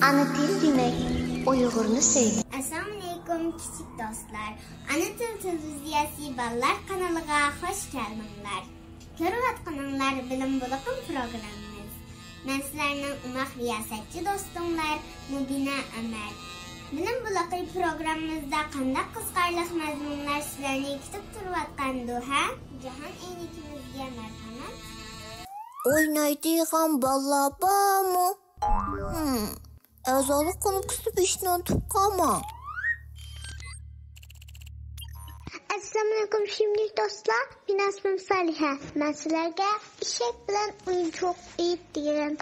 Ana til demek, Uyg'urni sevmek. Assalomu alaykum kichik do'stlar. Ana til televiziyasi ballar kanaliga hoş geldinglar. Ko'rayotganinglar bilim bulaqim programmamiz. Men sizlarning umaq riyosatchi do'stinglar Mubina Amal. Bilim bulaqi programmamizda qanday qiziqarli mazmunlar sizlarni kutib turayotgandi ha? Jahon enikimizga marhamat. Oynaydigan ballar bormi? A'zolik qilib kutib ishni unutib qolma. Assalomu alaykum shimlik do'stlar. Men ismim Saliha. Men sizlarga eshak bilan o'yinchoq it degan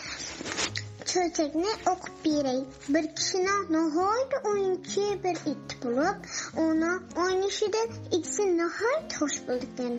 cho'chakni o'qib beray. Bir kishini nihoyat o'yinchi bir it bo'lib, uni o'ynashidan ikisi nihoyat xush bo'lgan.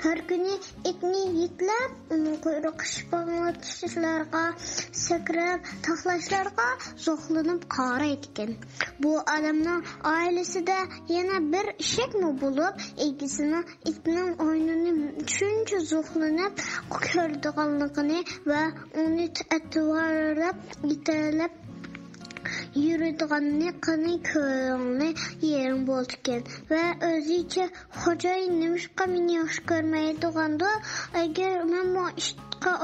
Her günü itni yiklab, onun kuyruq şıpanglatışlarga, sakrab, taxlashlarga zo'qlanib qaraydigan. Bu adamning ailesida yana bir eshak bo'lib, ikisini itning o'yinini shuncha zo'qlanib ko'rdiganligini va uni atvarlab, italab yürüdüğünü kanı köğünü yerim bolduken ve özüce hocayı nemişka meni yaş görmeydiğinde eğer ben bu işe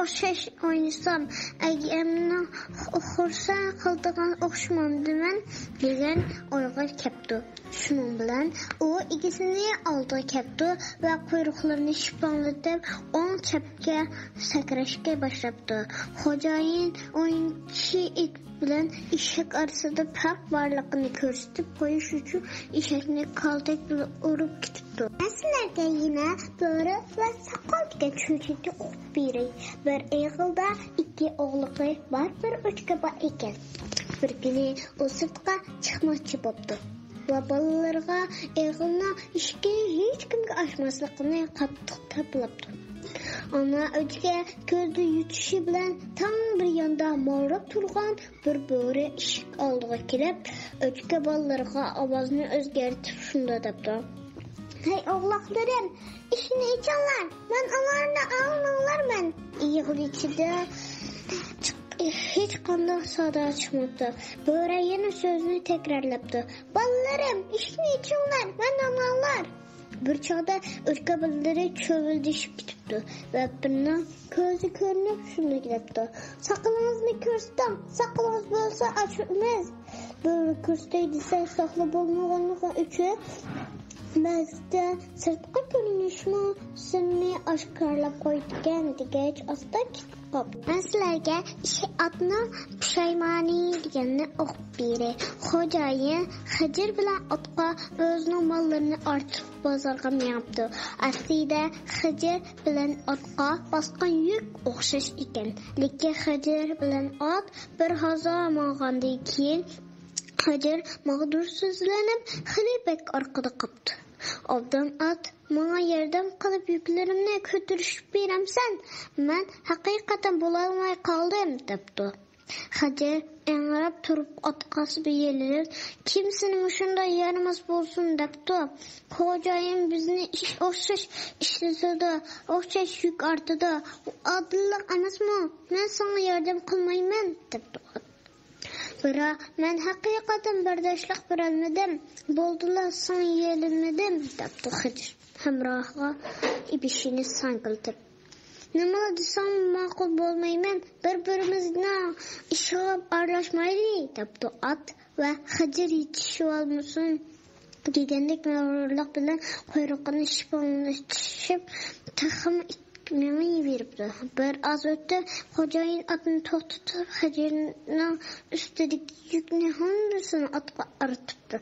oşaş oynasam eğer ben xursan kıldığın oxşamamdı ben degan oyga kepti. Şunun bilan o ikisini aldı kepti ve kuyruqlarını şıpanglatıp on çepke sakrashga başladı. Hocayın oyunchi it bilan eshak arasida farq borligini ko'rsatib qo'yish uchun eshakni kaltak bilan urib ketibdi. Sizlarga yana bo'ri va soqol degan cho'chakni o'qib beray. Bir egilda ikki o'g'liqi bor, bir o'chka bor ekan. Bir kuni u sirtqa chiqmoqchi bo'ldi va bolalarga egilni ishga hech kimga ochmasligini qattiq tablabdi. Ana o'chga ko'zda yutishi bilan tam bir yonda morib turgan bir bo'ri eshik oldiga kelib, o'chga bolalarga ovozni o'zgartirib shunda debdi. Hey o'g'loqlarim, ishni ichinglar. Men ularni olmanglarman. Yig'il ichida hech qanday sada chiqmadi. Bo'ri yana so'zni takrorlabdi. Bolalarim, ishni ichinglar. Men olmanglar. Bir çağda o'chka bildiri cho'vildishib ketibdi va birning ko'zi ko'rinib shunday gapdi. Saqlingizni ko'rsam, saqlingiz bo'lsa ochamiz. Bu ko'rsatay desa saqli bo'lmaganligi uchun ba'zida sirtqi ko'rinishmi sirni oshkorlab qo'ygan degach asta ketib qoldi. Sizlarga otni pushaymoni deganni o'qib beray. Xo'jayin Xijr bilan otga o'zining mollarini ortib bozorga minibdi. Aslida Xijr bilan otga bosgan yuk o'xshash ekan. Lekin Xijr bilan ot bir hazor ma'g'andan keyin Xijr mag'dursizlanib xilibek orqada qopdi. Obdan ot menga yordam qilib yuklarimni ko'tarishib beramsan? Men haqiqatan bo'lolmay qoldim debdi. Xijr engrab turib otqasiga yelinib, kim sening shunday yarimiz bo'lsin debdi. Xo'jayin bizni o'xshash ishlasida, o'xshash yuk ortida. Odillik emasmi? Men senga yordam qilmayman debdi. Biroq men haqiqatan bardoshlik berolmadim. Bo'ldilar, sen yelinmadim debdi Xijr. Hamrohiga ibishini sangiltib. Nima desam ma'qul bo'lmayman. Bir-birimizni ishiga aralashmaylik debdi ot va Xijr yetishib olmasin degandek mag'rurlik bilan quyruqini shiponglatishib taxim meni beribdi. Bir oz o'tdi, xo'jayin otni to'xtatib Xijrning ustidagi yukni hammasini otga artibdi.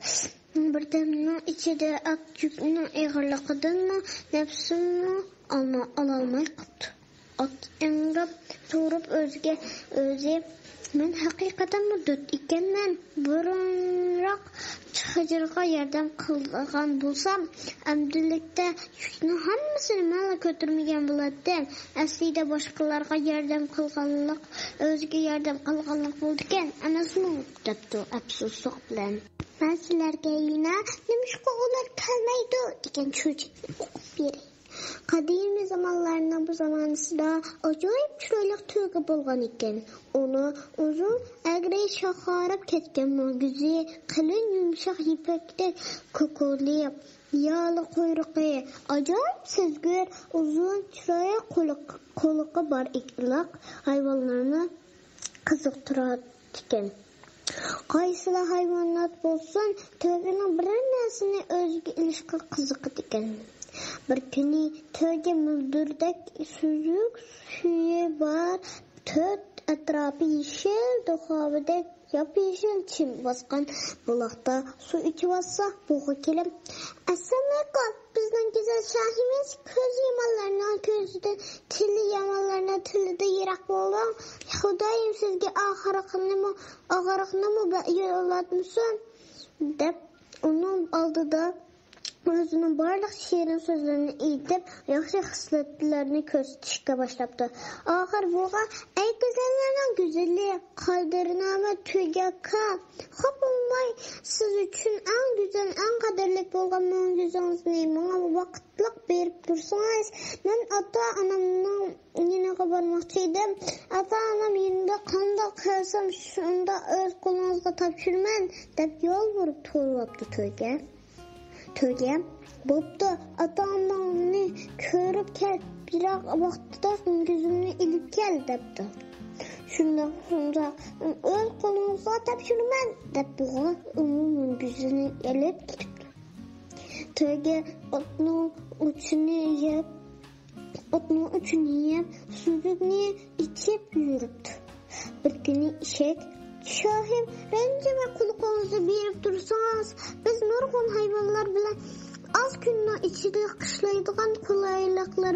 Birdamning ichida ot yukning eg'irligidanmi, nafsini ololmay qoldi. Ot engrab turib o'ziga o'zi men haqiqatan muddat ekanman. Burunroq Xijrga yordam qilgan bo'lsam, amdilikda yukni hammasini men ko'tarmagan bo'lardim. Aslida boshqalarga yordam qilganlik o'ziga yordam qilganlik bo'ldi ekan, emasmi? debdi afsuslik bilan. Men sizlarga yana nimishqa ular kelmaydi degan cho'chakni o'qib beray. Qadimiy zamanlarning bu zamonasida ajoyib chiroyli to'yga bo'lgan ekan. Uni uzun agri shoxarib ketgan mo'gizi, qalin yumshoq ipakdek ko'koli, yog'li quyruqi, ajoyib sezgir, uzun chiroyli qo'liqi bor iliq hayvonlarni qiziqtirar ekan. Qaysilar hayvonot bo'lsin, to'yning bir narsani o'ziga ilishga qiziqadi ekan. Bir kuni to'yga muldirdak suzuk suyi bor, to'rt atrofi yeshil duxovadek yop-yeshil chim bosgan buloqda suv ichib olsa, bug'i kelib, "Assalomu bizning go'zal shohimiz ko'z yomonlarning ko'zidan, tili yomonlarning tilidan yiroq bo'ldim. Xudoyim sizga og'riqni yo'llatmasin" deb uning oldida o'zining barliq shirin so'zlarini aytib, yaxshi xislatlarni ko'rsatishga boshlabdi. Oxir buga "Ey go'zallarning go'zali, qadrnoma tugaka, xo'p bo'lmay, siz uchun eng go'zal, eng qadrli bo'lgan mo'jizingizni menga vaqtliq berib tursangiz, men ota-onamning yoniga bormoqchi edim. Ota-onam yonida qanday qilsam, shunda o'z qo'lingizga topshiraman" deb yolvorib turibdi to'yga. Bo'pti, ota-onamni ko'rib kel, biroq vaqtida ko'zimni ilib kel debdi. Shunda o'z qo'lingizga topshiraman deb bug'a uning ko'zini ilib ketdi. To'yga otning uchini yeb, suzukni ichib yuribdi. Bir kuni eshak "Shohim, ranjima quliqingizni berib tursangiz, biz nurg'un hayvonlar bilan az kunning ichida qishlaydigan qulayliklar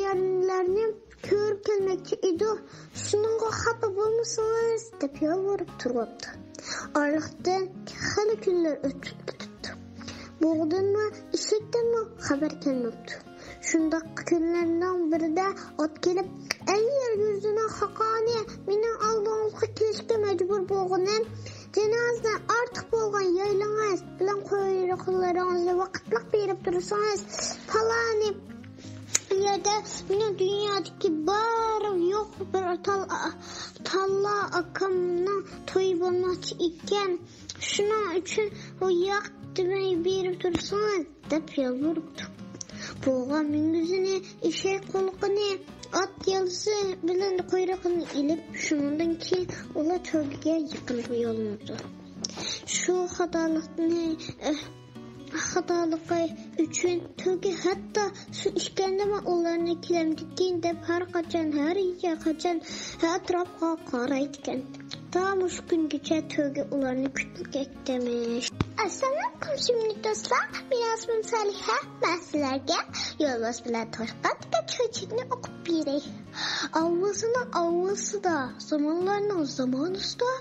yerlarni ko'rib kelmoqchi edik. Shuningga xafa bo'lmasangiz" deb yolvorib turibdi. Oradan xali kunlar o'tib ketdi. Bug'danmi, eshakdanmi xabar kelmabdi. Shundaq kunlardan birida ot kelib, "Ey yer yuzini haqoni, mening oldimga kelishga majbur bo'lganim, janozdan ortiq bo'lgan yaylangiz bilan quyruqlaringizni vaqtliq berib tursangiz, faloni yerda mening dunyodagi bor yo'q bir talla akamning to'yi bo'lmoqchi ekan. Shuning uchun u yoq demay berib tursangiz" deb yolvoribdi. Buğa mingizini, eshak qo'liqini, ot yelsi bilan quyruqini ilib, shundan keyin ular to'yga yaqin yo'llanadi. Shu xatoligi uchun to'yga hatto shu ishgandami ularni kelamdikin deb har qachon atrofga qaraydi ekan. Tam shu kungacha to'yga ularni kutib ketdimish. Assalomu alaykum do'stlar, men ismim Saliha. Men sizlarga yo'lbars bilan to'shqatga cho'chikni o'qib beray. Avvasida, zamonlarning zamonasida,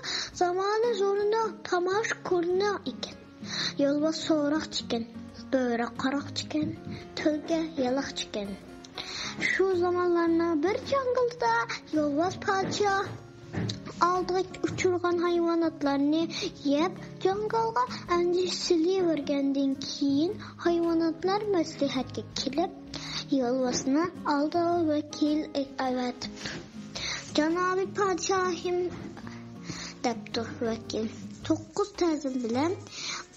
zamoni zo'rida tomosh ko'rina ekan. Yo'lbars so'roq chikan, bo'ri qaroq chikan, to'yga yaloq chikan. Shu zamonlarning bir jangilda yo'lbars podshoh oldiga uchirgan hayvonotlarni yeb, jangalga andishilavergandan keyin hayvonotlar maslahatga kelib, yo'lbarsni oldiga vakil avatibdi. "Janobi podshohim" debdi vakil, "9 ta'zim bilan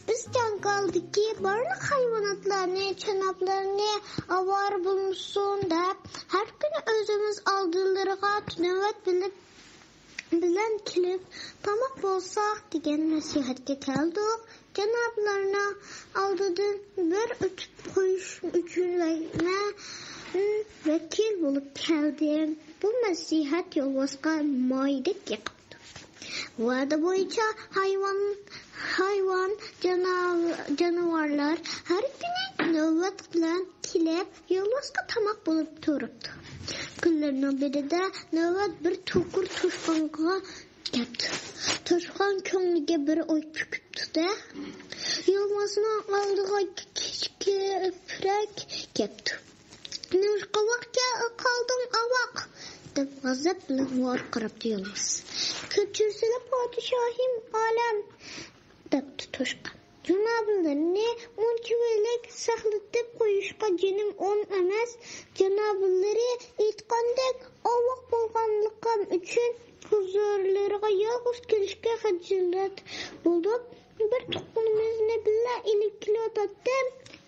biz jangaldagi barliq hayvonotlarni, chanoblarni avor bo'lmasin deb har kuni o'zimiz oldilariga navbat bilan kelib tomoq bo'lsak degan nasihatga keldik. Janoblarni oldidan bir o'tib qo'yish uchun vakil bo'lib keldim. Bu nasihat yo'lbarsga moydek yiqibdi. Va'da bo'yicha hayvon jonivorlar har kuni navbat bilan kelib yo'lbarsga tomoq bo'lib turibdi. Kunlarning birida navbat bir to'qir to'shqonga ketdi. To'shqon ko'ngliga bir o'y tukibdi-da, yo'lbarsning oldiga kechkirak ketdi. "Nurqa vaqtga qoldim avoq" deb g'azab bilan vorqirabdi yo'lbars. "Kechirsiz podshohim olam" debdi to'shqon. Canabillarini unchalik saqlatib qo'yishga jinim on emas. Janobillari aytgandek, Alloh bo'lganligim uchun huzurlariga yolg'iz kelishga hajat bo'lib, bir tuqqunimizni billa ilib kelayotdim.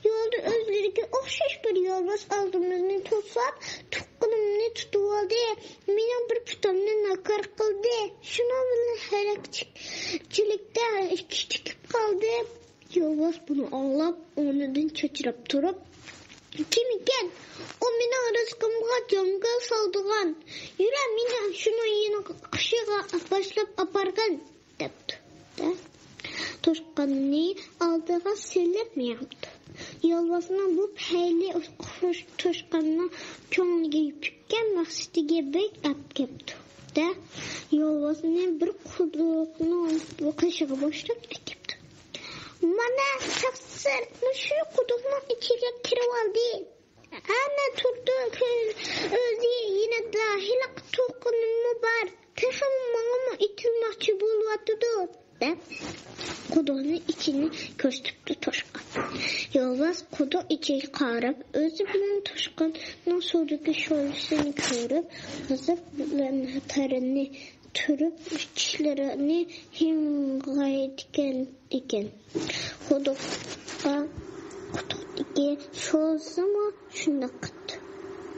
Yo'lda o'zlariga o'xshash bir yolg'iz oldimizni to'sab, tuqqunimni tutib oldi. Mening bir putimni nakar qildi. Shuni bilan halakchilikda tikib qoldi. Yolg'iz buni anglab, o'rnidan cho'chirab turib, kim ekan? O mening rizqimga jongal soldigan. Yura, meni shuni yana qishiga boshlab apargan, debdi. Toshqanni oldiga selibmayapti. Yolg'izning bu payli xush toshqanni ko'ngliga yutgan maqsadiga bek apkepti. Yolg'izni bir quduqni qishiga boshlab tikibdi. Mana taqsir shu quduqning ichiga kirib oldi. Ana turdi, o'zi yana dahiliq to'qinimi bor. Texim menga itilmoqchi bo'lyapti, deb quduqning ichini ko'rsatibdi Toshqon. Yolg'iz quduq ichiga qarab, o'zi bilan Toshqonning suvdagi sho'risini ko'rib, g'azab bilan tarini turib, tishlarini hing'aytgan ekan. Quduqdagi sho'rsimi shunday qildi.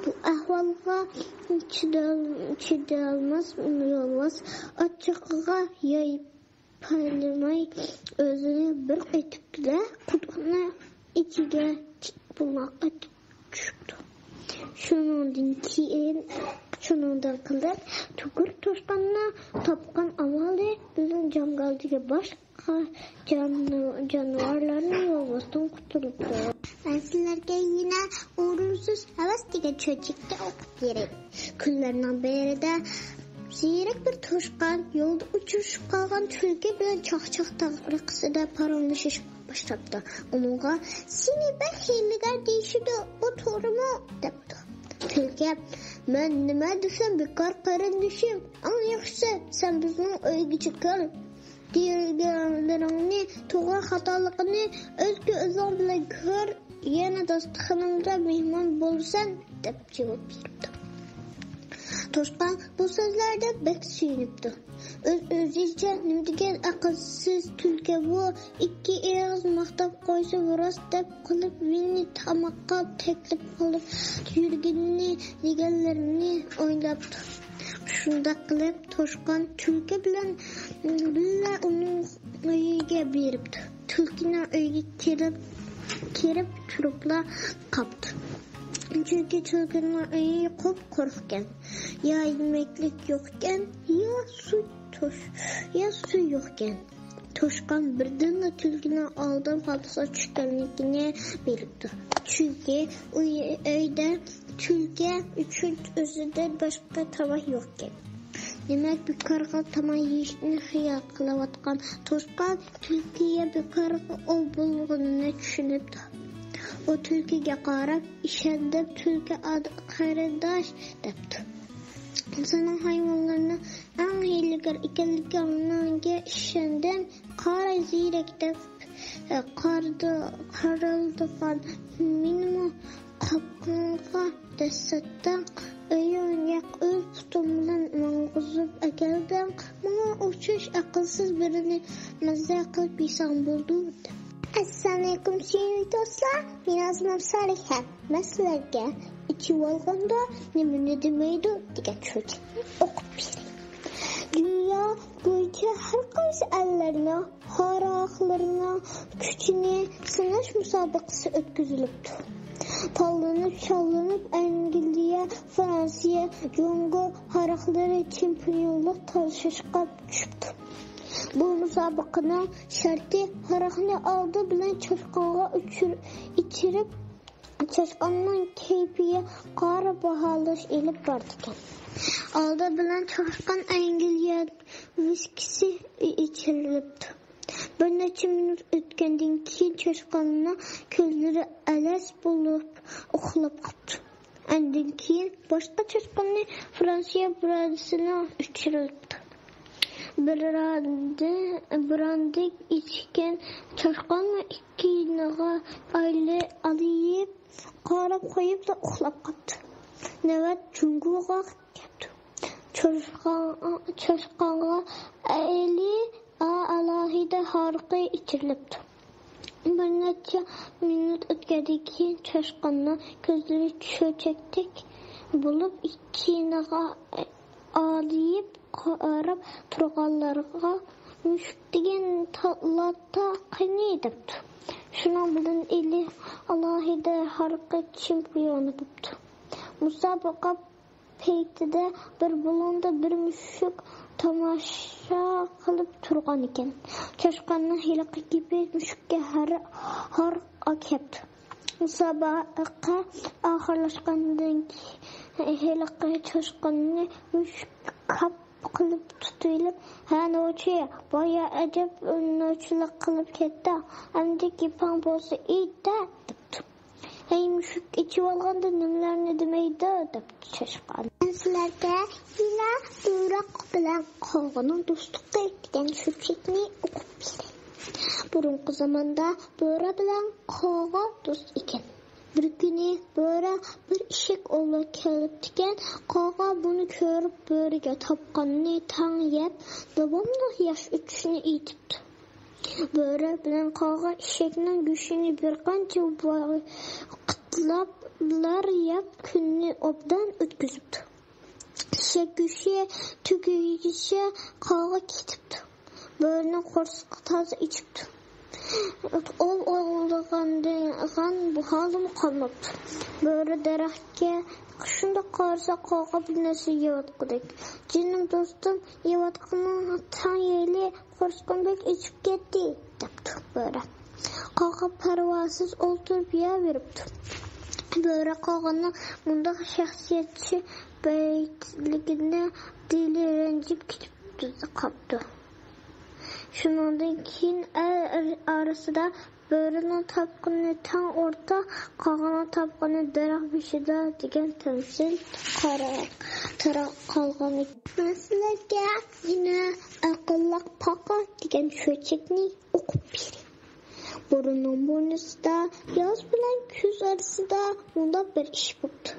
Bu ahvolga chidolmas yolg'iz ochiqqa yoyib palamay o'zini bir etibdi, quduqni ichiga bulmoqqa tushdi. Shundan qilib, tugur Toshqonni topgan amali bilan jangaldiga boshqa jonivorlarni yolg'izdan qutulibdi. Ben sizlarga yine uğursuz havas degan cho'chikni o'qib beray. Kunlardan birida ziyrak bir toshqon yo'lda uchrashib qolgan tulki bilan choqchoq tariqasida paromlashishga boshlabdi. Unga "Seni bir hiylagar deyishdi, bu to'g'rimi?" debdi. Tulki "Men nima desam bekor qarindishim. Eng yaxshisi sen bizning uyga chiqil. Deganlaringni to'g'ri xatoligini o'zga o'zing bilan ko'r. Yana dasturxonimda mehmon bo'lsan" deb javob berdi. Toshqon bu so'zlarda bek suyunibdi. O'zicha nima degan aqlsiz tulki bu, ikki og'iz maqtab qo'ysa rost deb qilib meni tamoqqa taklif qilib yurganini deganlarini o'ylabdi. Shunda qilib Toshqon tulki bilan billa uning uyiga beribdi. Tulkining uyiga kirib turibla qopdi. Çünkü tulkining uyi quruq-quruqkan. Ya yemeklik yo'qkan, ya su yo'qkan. Toshqon birdan tulkining oldiga xalsa tushganligini bilibdi. Chunki uyda tulki uchun o'zidan boshqa tomoq yo'qkan. Demak, bekorga tomoq yeyishni xiyol qilayotgan Toshqon tulkiga bekorga ov bo'lganini tushunibdi. O tulkiga qarab, ishonib tulki qarindosh debdi. Sening hayvonlarni eng hiylagar ekanligingga ishondim. Qara ziyrak deb qaraldigan menimi qopqonga dasatdan uyga o'z putim bilan mang'izib akeldim. Menga o'xshash aqlsiz birini mazza qilib yesam bo'ldi. Assalomu alaykum sevgili do'stlar. Men ismim Saliha. Men sizlarga ichib olganda nima demaydi degan cho'chikni o'qib beraman. Dunyo bo'yicha har qaysi allarning xaroqlarini kuchini sinash musobaqasi o'tkazilibdi. Tallanıp Angliya, Fransiya jongo xaroqlari chempionlik talashishga tushibdi. Bu musobaqaning sharti xaroqni oldi bilan cho'chqonga ichirib, cho'chqonning kayfiga qarab baholash elib bordi ekan. Oldi bilan cho'chqon Angliya viskisi ichirilibdi. Bir necha minut o'tgandan keyin cho'chqonning ko'zlari alas bo'lib uxlab qoldi. Undan keyin boshqa cho'chqonning Fransiya brodisini ichirilibdi. brandik içken çoşqanla ikiniga alayıp qarab qo'yib da uxlab qopti. Navbat junguga ketdi. Çoşqanga alohida harqi ichirilibdi. Bir necha minut o'tgandan keyin çoşqanning ko'zlari cho'chakdek bo'lib ikiniga alayib qarab turganlarga mushuk degan latta qani debdi. Şunun bilan eli alohida harqi chempioni bo'ldi. Musobaqa paytida bir bulonda bir mushuk tomosha qilib turgan ekan. Choshqonning hiliqi gibi mushukka har akepti. Musobaqa oxirlashgandan keyin hiliqi choshqonni mushuk kap qilib tutilib, "Ha nochi, boya ajab nochilik qilib ketdi. Endi gaping bo'lsa ayt-da" debdi. "Ey mushuk, ichib olganda nimalarni demaydi" debdi choshqon. Sizlarga yine Burak bilan Qog'oning do'stlikda degan sho'rchakni o'qib beray. Burungi zamonda Bo'ri bilan Qog'o do'st ekan. Bir kuni Bo'ri bir eshak ovlab kelibdikan, Qog'o buni ko'rib Bo'riga topqanini tang yeb, davomli yosh uchishni aytibdi. Bo'ri bilan Qog'o eshakning go'shtini bir qancha qitlablar yeb kunni obdan o'tkazibdi. Eshak go'shti tugayicha Qog'o ketibdi. Bo'rining qo'rsiqi toza ichibdi. O'lgandan bu holim qolmabdi. Bo'ri daraxtga shunda qarasa Qog'o bir narsa yeyotgudek. "Jinim do'stim, yeyotganim tang yeyli, qo'rsiqimdek ichib ketdi" debdi Bo'ri. Qog'o parvosiz o'ltirib yeyaveribdi. Bo'ri Qog'oning bunday shaxsiyatchi baytligini dili ranjib ketibdi qopdi. Shundan keyin orasida Bo'rining topqini tang o'rta, Qog'oning topqini daraxt beshida degan tamsil qolgan ekan. Sizlarga yine aqlliq paqa degan sho'rchakni o'qib beray. Burunning bo'ynusida yoz bilan kuz orasida unda bir ish bo'ldi.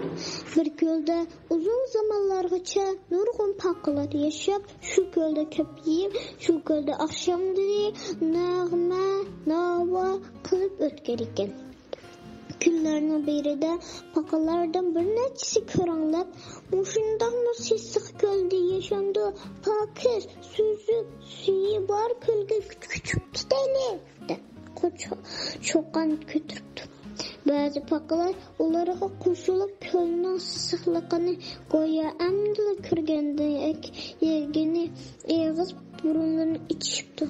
Bir ko'lda uzun zamonlargacha nurg'un paqalar yashab, shu ko'lda ko'payib, shu ko'lda oqshomlari nag'ma qilib o'tgan ekan. Kunlarning birida paqalardan bir nechasi ko'ranglab, "Mushundaqmi sessiq ko'lda yashamdi, pokiz, suzuk, suyi bor ko'lga kuchib ketaylik" deb cho'qan ko'tiribdi. Ba'zi paqalar ularga qo'shilib ko'lning issiqligini go'yo amdila ko'rgandek yegini eg'iz burunlarini ichishibdi.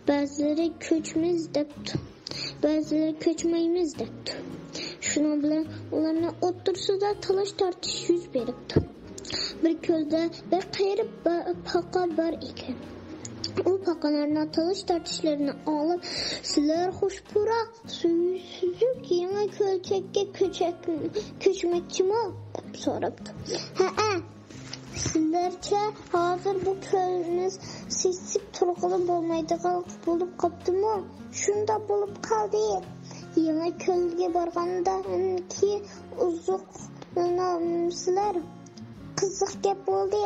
Ba'zilari ko'chmaymiz debdi, ba'zilari ko'chmaymiz debdi. Shuning bilan ularning o'rtasida talash-tortish yuz beribdi. Bir ko'lda bir qayri paqa bor ekan. U paqalarning talash-tortishlarini olib, "Sizlar xushpuroq, suzuk yangi ko'lchakka ko'chmoqchimi?" deb so'rabdi. "Ha, sizlarcha hozir bu ko'limiz sesib turg'ili bo'lmaydigan bo'lib qoptimi? Shunda bo'lib qoldi. Yangi ko'lga borgandan keyin uzoqlanamsizlar. Qiziq gap bo'ldi.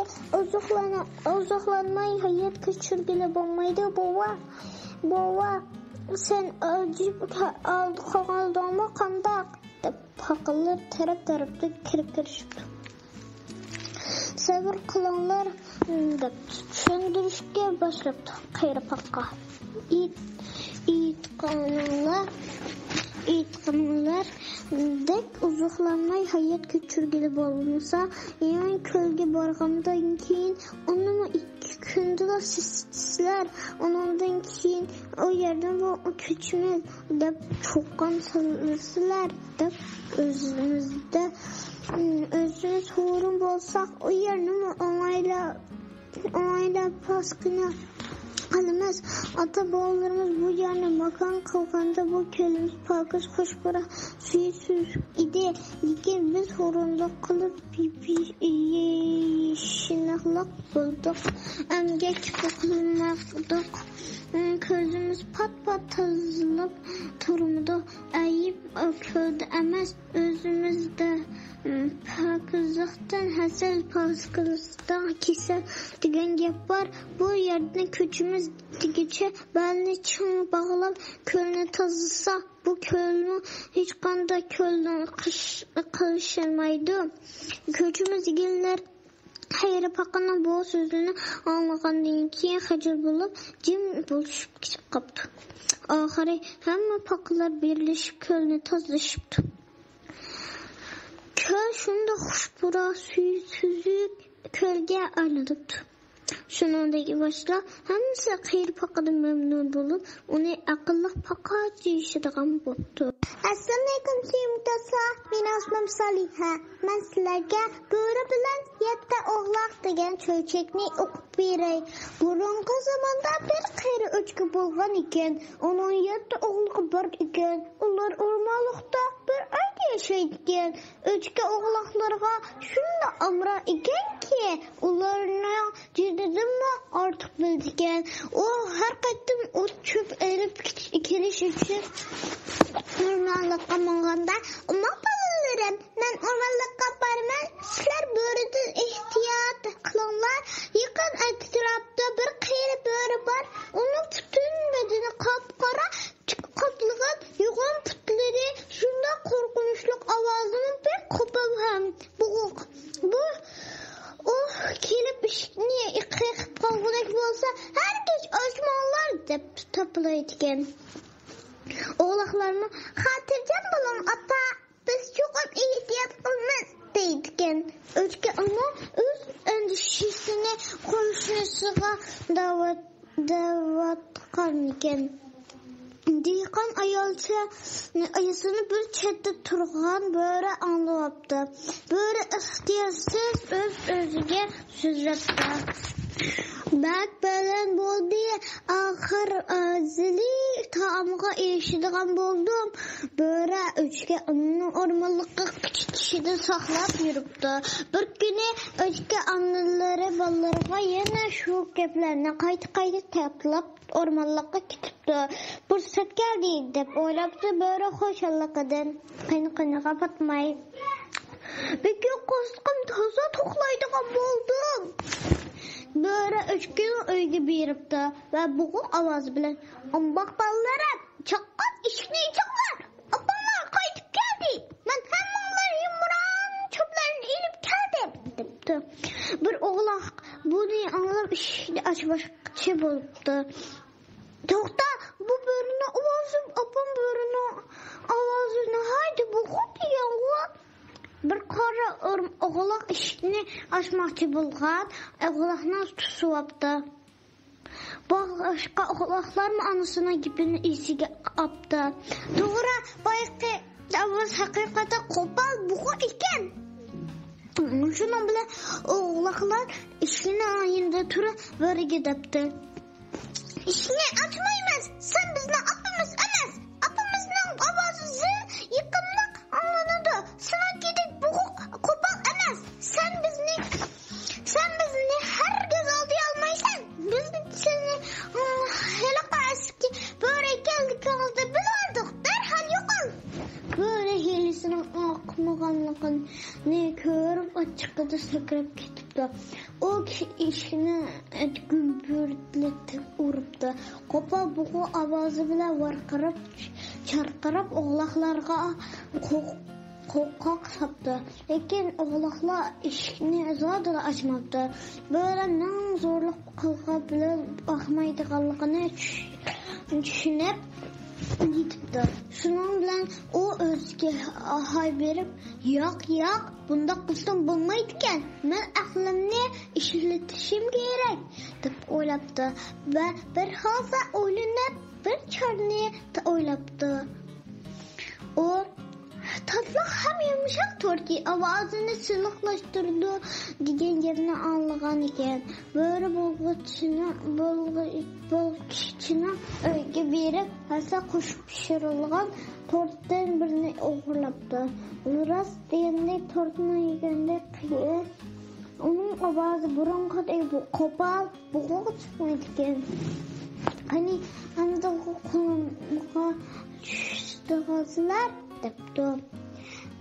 Uzoqlanmay hayot kechirgili bo'lmaydi, bova. Sen ajib qolgandingmi qandoq?" deb paqalar taraf-tarafga kirishibdi. "Sabr qilinglar" deb tushuntirishga boshlabdi qayri paqa. Aytqanlar dek uzoqlanmay hayot kechirgili bo'lmasa, yana ko'lga borgandan keyin uni 2 kunda sizlar, undan keyin u yerdan ko'chmaymiz deb cho'qqan sizlar deb o'zimiz hurun bo'lsak, u yerni o'nglab pasqina qilamiz. Ota-bobolarimiz bu yerni makon qilganda bu ko'limiz pokiz, xushpura, suysiz edi. Lekin biz hurunliq qilib yeyishni ahlak bulduk. Emgek bıkılmadık. Közümüz pat tazılıp turumdu. Ayıp öküldü emez özümüzde. Pakızlıktan hasel paskılıktan kisel digen gap var. Bu yerden küçümüz digiçe belini çın bağlap kölüne tazısa bu kölünü hiç kanda kölden kılışılmaydı. Köçümüz gelirler hayır pakının bu sözünü anlağandan keyin hacır bulup cim buluşup geçip kaptı. Ahire hamma paklar birleşip kölüne tazlaşıptı. Köl şunda huşbura süzük kölge ayladıptı. Şunundaki başla hemisi hayır pakıdan memnun bulup onu akıllı pakat deyişidiğen buldu. Assalamu alaikum sevgili men asmam Saliha. Men sizlarga Bo'ri bilan Yatta o'g'loq degan cho'chakni o'qib beray. Burungi zamonda bir qari o'chki bo'lgan ekan. Uning 7 o'g'li bor ekan. Ular o'rmonlikda bir oyda yashaydigan. O'chki o'g'loqlarga shunda amra ekanki, ularni jididimmi ortiq bildigan. U har qatim o't cho'p elib kelish uchun ormanlıkka manganda umma balalarim men ormanlıkka barman sizlar bo'ridan ehtiyot qilinglar yaqin atrofda bir qari bo'ri bor uning butun badani qop-qora qoplig'an yo'g'on putlari shunda qo'rqinchli ovozini bir qo'pib ham bo'g'iq bu kelib ishni iqib qolgudek bo'lsa herkes ochmonlar deb topilaydigan. Oğlaklarımı hatırcan bulun ata biz çok ihtiyat olmaz deydiken. Öçke ama öz endişesini konuşmasına davet karniken. Dikan ayasını bir çette turgan böyle anlayıptı. Böyle ihtiyarsız özüge süzrepti. Bak belen boldu ahir zili taamga erişidigan boldum. Böyle üçge ormanlıkka kişide saklap yürüptü. Bir günü üçge anıları ballarına yine şu geplerine kaydı taplap ormanlıkka gitipti. Fırsat geldi dep oylaptı böyle hoşallıkıdan. Kını kapatmayı. Bir gün kostkum toza toklaydıgan boldum. Böyle 3 gün öyle biripti ve boğuk avaz bilen bak ballarım çakkal işini çaklar ablamlar kayıtıp geldi ben hemenler yumurağın çöplerini inip geldim dipti. Bir oğlak bunu anlayıp işini açmışçı buluptu. Tokta bu börüne avazım abam börüne avazını haydi boğuk diyen o. Bir kara oğlak işini açmakçı bulgan, oğlakla tutuaptı. Başka oğlaklar mı anısına gibi isiga aptı. Doğru, bayıqı avaz hakikate kopal buğu iken. Şunun bile oğlaklar işini ayında tura böyle gidipti. İşini açmayımız, sen bizle apımız emez. Apımızın avazı yıkımlık anladı. Sana gidip buğuk kopal emez. Sen bizni herkes aldı almaysan. Biz seni hele eski böyle geldik aldı bilardık. Derhal yok al. Böyle helisinin akmağanlıkın ne körüp açıkta sıkırıp gitipti. O kişi işini gümbürtletip uruptu. Kopal buğu avazı bile varqırıp çarqırıp oğlaklarga kokak saptı. Lekin oğlaklar işini zaten açmadı. Böyle ne zorluk kılga bile bakmaydıqanlığını düşünüp gitipti. Şunun bilen o özge hay berip yak bunda kılsam bulmaydıken ben aklımni işletişim gerek dep oylaptı ve bir haza oylunep bir çarni oylaptı. O tatlı hem yumuşak torki avazını silahlaştırdı diyen yerine anlagan iken böyle bolgıçına öyle verip hasa koşup pişirilgan torttan birini oğurlaptı. Uras diyende tortuna yegende kıyır. Onun avazı burun kadar bu kopal bu çıkmaydı. Hani anda kulağıma düştüler depto.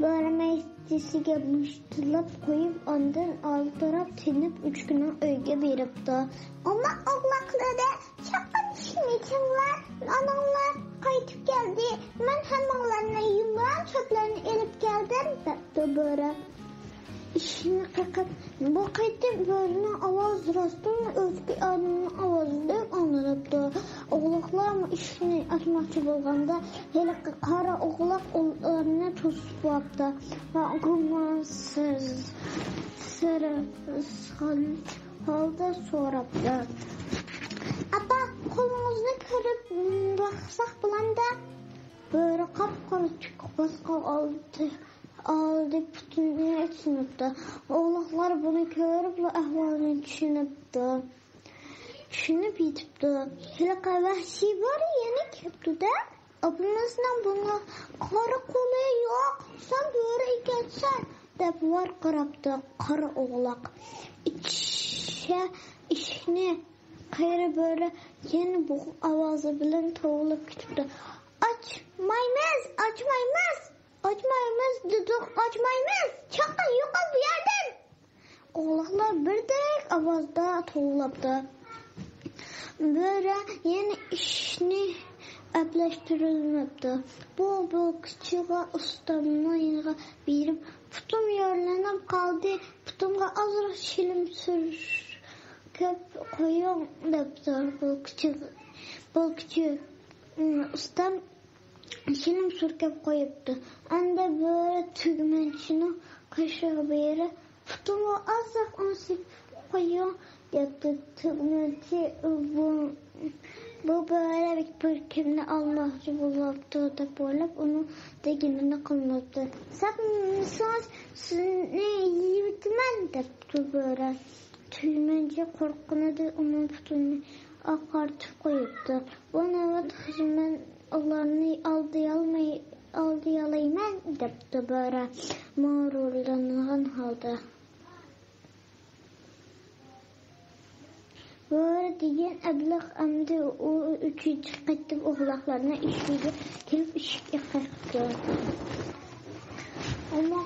Böyle meclisiga müştülüp koyup ondan aldırıp tinip 3 gün öyge beripdi. Ama oğlakları çakın işinler, analar kayıtıp geldi. Ben hem oğlanla yumran çöplerini elip geldim depto böyle. İşini kakıp bu kayıtı böyle avaz rastım özgü anının avazını anladıptı. Oğlaklar mı işini açmakçı bolganda hele kara oğlak onlarını tutup yaptı. Ve gumansız sarı halda soraptı. Ata kolumuzni kırıp baksak bulanda böyle kapkara çıkıp baskal aldı bütün sınıfta. Oğlaklar bunu görüp ve ahvalini düşünüptü. Düşünüp yitipti. Hele kahvesi var yeni kepti de. Abimizden buna kara kolu yok. Sen böyle geçsen. Dep var karaptı. Kara oğlak. İşini kayra böyle yeni bu avazı bilen toğulup gitipti. Açmaymaz. Açmayımız, düdük açmayımız. Çakal yukarı bir yerden. Oğlaklar bir tek avazda toğulaptı. Böyle yeni işini əbləşdirilməkdə. Bu küçüğə ustamına yine birib, putum yerlenip kaldı. Putumğa azra şilim sürküp koyuyorum deptar bu küçük ustam şilim sürküp koyuptu. Anda böyle tügmençini kaşığı beri putumğa azra ansip koyuyorum. Yattı tügmençi bu böyle bir kimle Allah'cı bulaptı da böyle onu da gününe kılmadı. Sakın ne iyi bitmen de böyle. Tüymence korkuna da onun putunu akartıp koyuptu. Bana evet hızmen Allah'ını aldıyalayman de böyle mağrurlanan halde. Böyle diyen ablak amdi o üçüncü kattım oğlaklarına işleyip gelip ışık yakarttı. Ama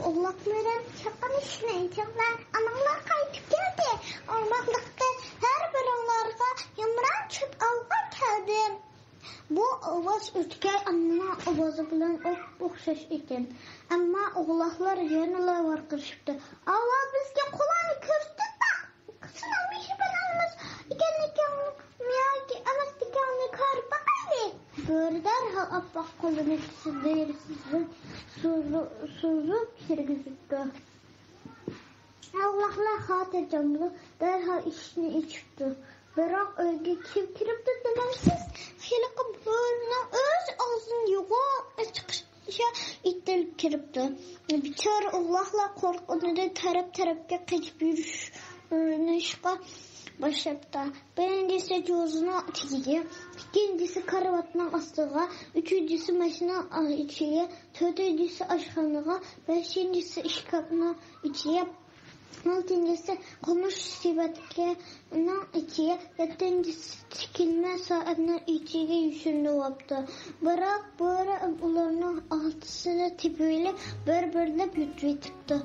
oğlakların çakan işine içinler analar kayıp geldi. Oğlaklıkta her bir onlarga yumran çöp alga geldi. Bu avaz ötkey ama avazı bilen okşaş iken. Ama oğlaklar yanılar var kırışıptı. Allah bizge kulağını körsün bak. Sınav işi belanımız. Böyle derhal abbak kolunu suzup sirgizipti. Allah'la hatırcamlı derhal işini çıktı. Bırak öyle kim kiripti dememsiz. Hilaka böyle öz ağzın yuva çıkışa ittirip kiripti. Biçare Allah'la korkunu da tarafga kaçıp yürüyüşüne başladı. Birincisi cozuna tigiye, ikincisi karavatının astığa, üçüncüsü maşına içiye, dördüncüsü aşkınlığa, beşincisi işkapına içiye, altıncısı komuş sivetke'ne içiye, yedincisi tikilme saatine içiye yüzünde yaptı. Bırak böyle onların altısını tipiyle birbirine büyüttü.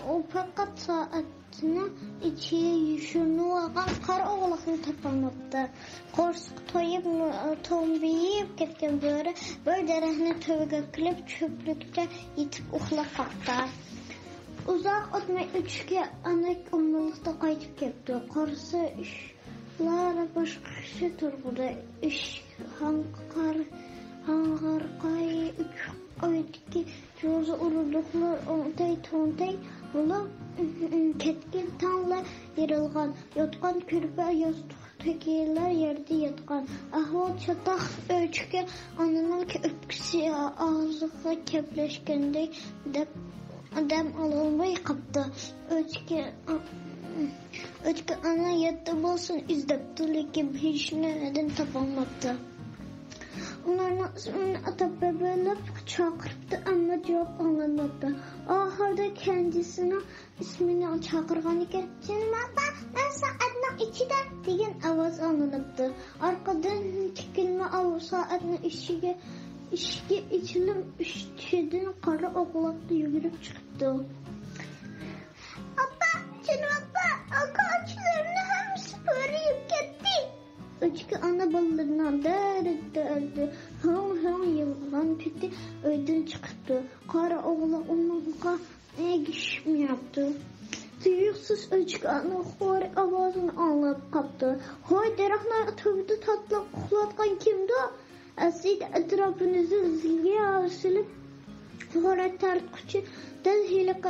O fakat saatine içiye yüzünde olan kara oğlakını tapamadı. Korsuk toyup tombiyip ketken böyle derehine tövbe kılıp çöplükte yitip uxlap kalktı. Uzak ötme üçge anak ummalıkta kayıtıp kepti. Korsu işlara başka kişi turguda. İş hangarkayı üç ayetki çoğuzu uruduklar ontay bulup ketkin tanla yarılgan. Yotkan kürpe yastık tekiyeler yerde yatkan. Ahval çatak ölçüke anının öpküsü ağzıga kepleşkende Adam alınmayı kaptı. Ötki ana yattı bolsun izdepti. Lekin hiç neden tapamadı. Onların ismini atıp bebeğine çağırıptı ama cevap alamadı. Ahırda kendisine ismini çağırgan ekan. Senin baba, ben saatning ichida degan ovoz anlanıptı. Arkadan tikilme saatning ishga ichilim ichidan qora oqlaqda yugurib chiqibdi. Abba, senin baba, ağaçlarını hamısı börüyüp gitti. Öçkü ana ballarından derdi. Hım yılgan tüti öyden çıktı. Qara oğlan onunla egişim yaptı. Duyuksuz öçkü ana xori avazını anlayıp kaptı. Hoy deraklar tövbe tatlı kulatkan kimdi o? Asid etrafınızı zilge asılıp xora tartqıcı dal hile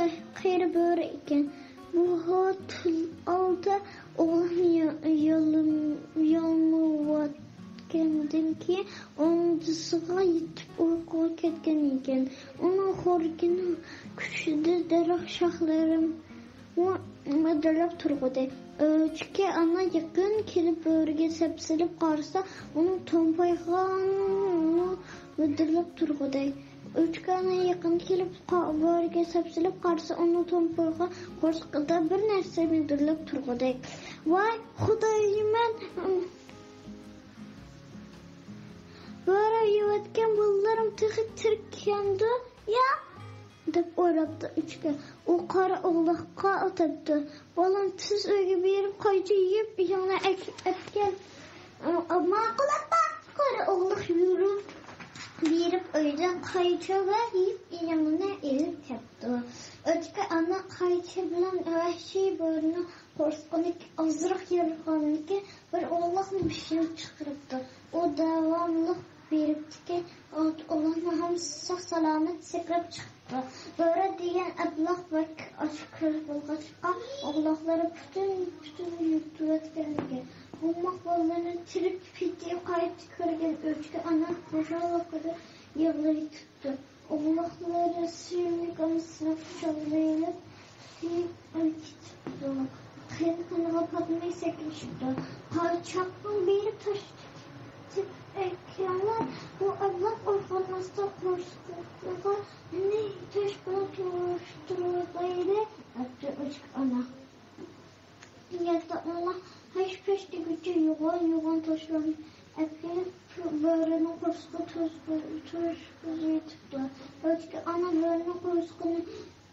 qeyri börü iken. Bu hatıl aldı oğlan yalnıvatkendim ki onun dısığa yetip uykuya ketken iken. Onun xorgini küçüdü derak şahlarım müdürlep turgudu. Öçke ana yakın kelip börüge sepsilip qarsa onun tompayğanı müdürlep turgudu. Öçke ana yakın kelip börüge sepsilip qarsa onun tompayğanı qorsqıda bir nerse müdürlep turgudu. Vay Xudayım ben böyle yuvatken bullarım tıkıp Türkiye'mde ya dep oylaptı üçke. O qara oğlaqqa atıptı. Balan siz öyle bir yerim qaycı yiyip yana epken. Maqılappa qara oğlaq yürüp birip öyden qaycı ve yiyip yanına elip yaptı. Ötke ana qaycı bilen vahşi bölünü qorsqanik azıraq yarıqaniki bir oğlaqın pişirip çıkırıptı. O devamlı beriptiki olan hamısı sağ salamet sekrep çıktı. Böyle diyen ablaq bak açık bulgaçqa oğlaqları bütün yurttu etkenlige. Bulmaq ballarını tirip fitiye kayıt çıkargen ölçke ana boşalıqları yığlayı tuttu. Oğlaqları suyumlik anısına fışalayılıp suyup tuttu. Kıyın kanığa patmayı sekmişti. Çakmın berip taştı. Ekranlar bu ablak organmazda koştukluğa ne teşbih tutuşturulduğuyla attı açık ana. Yatta ona hiç peşte gücü yuvan taşlarını ekranı böğrenin koşku tuzguyu tuttu. Açık ana böğrenin koşkunu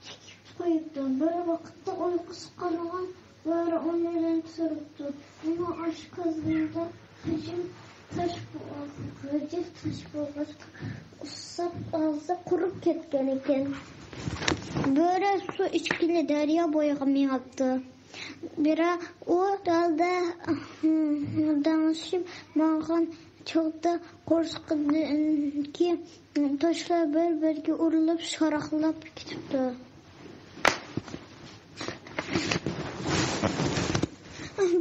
çekip koyuptu. Böyle vakitte uykusu kalınan böğre onun elini tuturuptu. Onu aşk kızında hıcım taş boğaz ıssap ağzı kurup ketken eken. Böyle su içkili derya boyağımı yaptı. Bira o dalda danışıp mağan çokta qorsqıdaki taşlar bir-birge urulup şaraqlap ketipdi.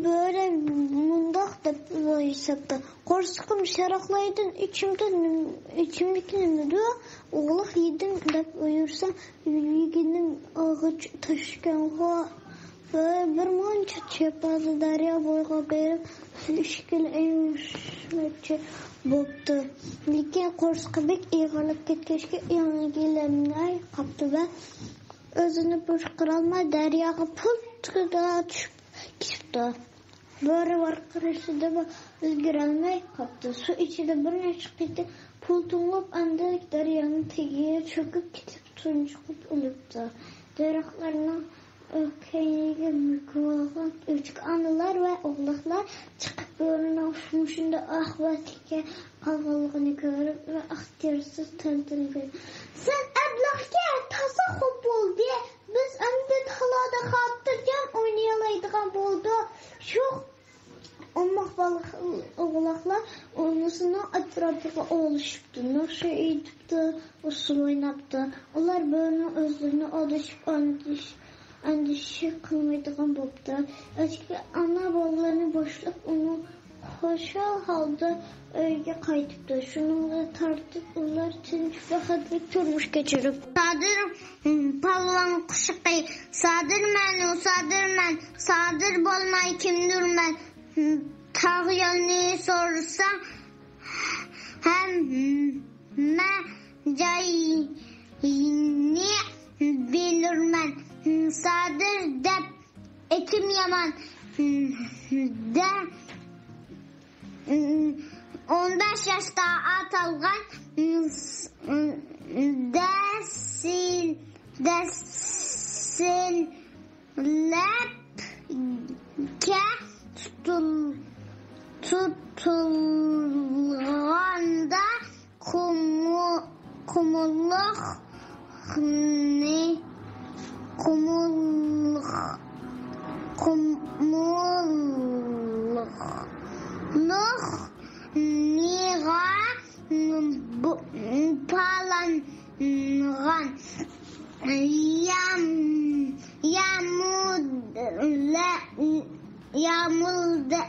Böyle mundaq dep hesapda. Qorsqım şaraqlaydın içimlikini de oğlaq yedim dep uyursa yeginim ağaç taşkanğa ve bir mança çepadı darya boyga berip işkil eymişmekçe boptu. Lekin qorsqı bek eğirlip ketkeşke yanıgelemnay qaptı ve özünü boşqıralmay daryaga pultqıda düşüp çıktı. Böyle varqırışı da özgürelmey kaptı. Su içinde bir ne çıktı. Pultunlup andalık daryanın tegiye çöküp gidip tunçukup ölüptü. Deraklarının ökeyliğe müküvalgan üçük anılar ve oğlaklar çıkıp bölüne uçmuşunda ahvatike kalgalığını görüp ve ahtiyarsız tantını görüp. Sen ablakya tasa hop ol diye biz andet halada kaptırcan oynayalaydıgan boldu. Çok olmak balık oğlaklar onusunu etrafıga oluşuptu. Nasıl eğitipti, usul oynaptı. Onlar böyle özlerini alışıp endişe kılmaydıgan boptu. Açıkçası ana ballarını boşlup onu hoşa halda öyge kaytıptı. Şununla tartıp onlar tinç ve hadlik turmuş geçirip. Sadır palvan kuşaqay, sadır men, sadır bolmay kimdir men. Tağ yolunu sorsam hem me cayini bilirmen. sadır dep etim yaman de 15 yaşta atalgan desilep ke tutulganda kumulluq niğa palanğan yamulda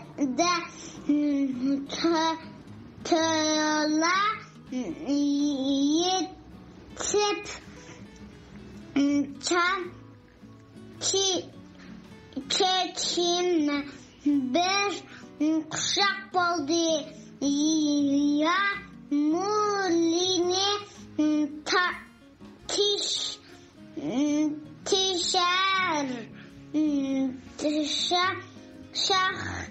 töla yetip keçim bir kuşak boldu ya mulini tişer şahda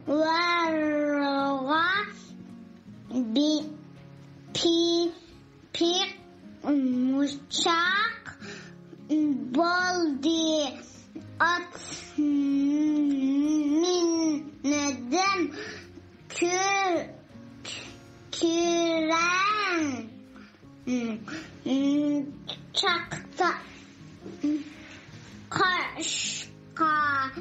kuvarga pi muşak boldi at minnedim küren çakta kaşka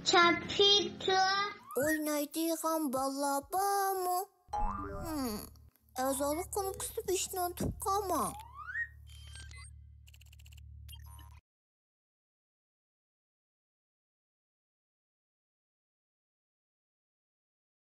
çapitı Oynaydigan bala barmı? Əzalı qonub küsüb işinə tuqqama.